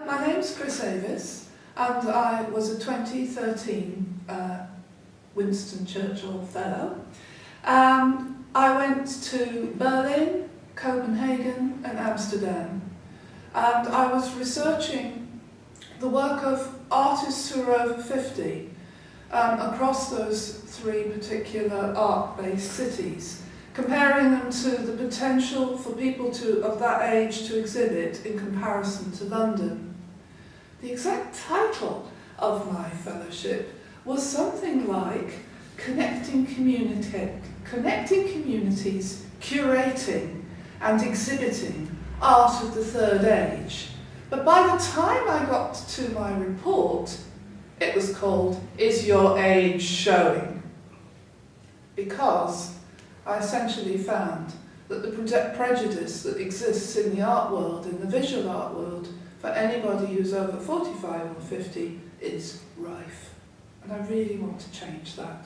My name's Avis, and I was a 2013 Winston Churchill Fellow. I went to Berlin, Copenhagen and Amsterdam, and I was researching the work of artists who are over 50 across those three particular art-based cities, comparing them to the potential for people of that age to exhibit in comparison to London. The exact title of my fellowship was something like Connecting Communities, Curating and Exhibiting Art of the Third Age. But by the time I got to my report, it was called Is Your Age Showing? Because I essentially found that the prejudice that exists in the art world, in the visual art world, for anybody who's over 45 or 50 is rife. And I really want to change that.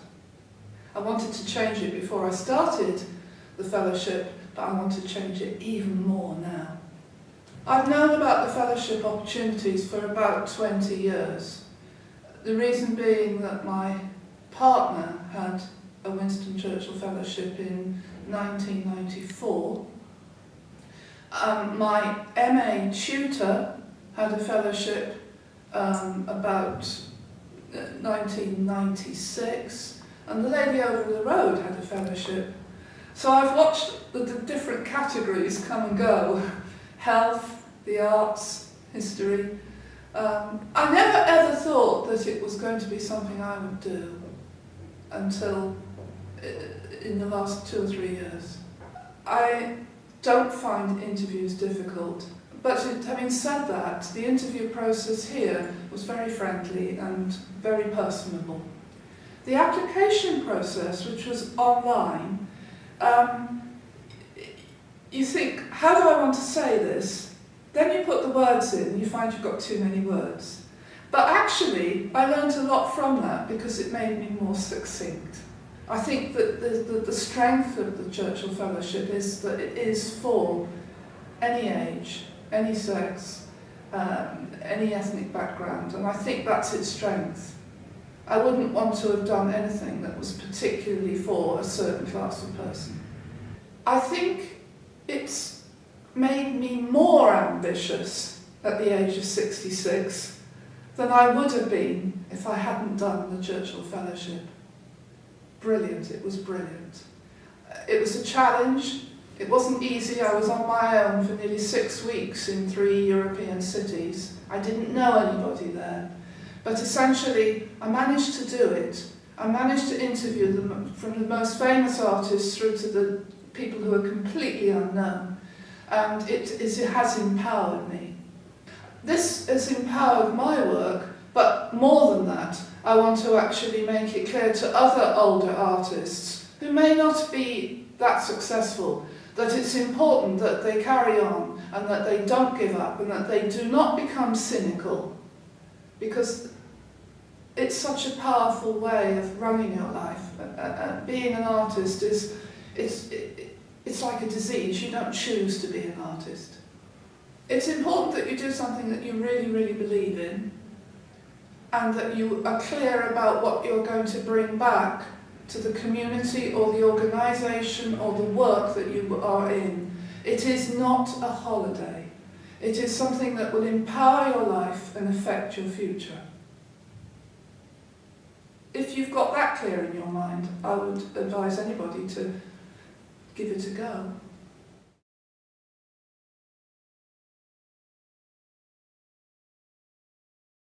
I wanted to change it before I started the fellowship, but I want to change it even more now. I've known about the fellowship opportunities for about 20 years. The reason being that my partner had a Winston Churchill Fellowship in 1994. My MA tutor had a fellowship about 1996, and the lady over the road had a fellowship. So I've watched the different categories come and go: health, the arts, history. I never ever thought that it was going to be something I would do until in the last 2 or 3 years. I don't find interviews difficult, but having said that, the interview process here was very friendly and very personable. The application process, which was online, you think, how do I want to say this? Then you put the words in and you find you've got too many words. But actually, I learned a lot from that because it made me more succinct. I think that the strength of the Churchill Fellowship is that it is for any age, any sex, any ethnic background, and I think that's its strength. I wouldn't want to have done anything that was particularly for a certain class of person. I think it's made me more ambitious at the age of 66 than I would have been if I hadn't done the Churchill Fellowship. Brilliant, it was brilliant. It was a challenge, it wasn't easy. I was on my own for nearly 6 weeks in 3 European cities. I didn't know anybody there. But essentially, I managed to do it. I managed to interview them, from the most famous artists through to the people who are completely unknown. And it has empowered me. This has empowered my work, but more than that, I want to actually make it clear to other older artists who may not be that successful that it's important that they carry on and that they don't give up and that they do not become cynical, because it's such a powerful way of running your life. Being an artist it's like a disease. You don't choose to be an artist. It's important that you do something that you really, really believe in, and that you are clear about what you're going to bring back to the community or the organisation or the work that you are in. It is not a holiday. It is something that will empower your life and affect your future. If you've got that clear in your mind, I would advise anybody to give it a go.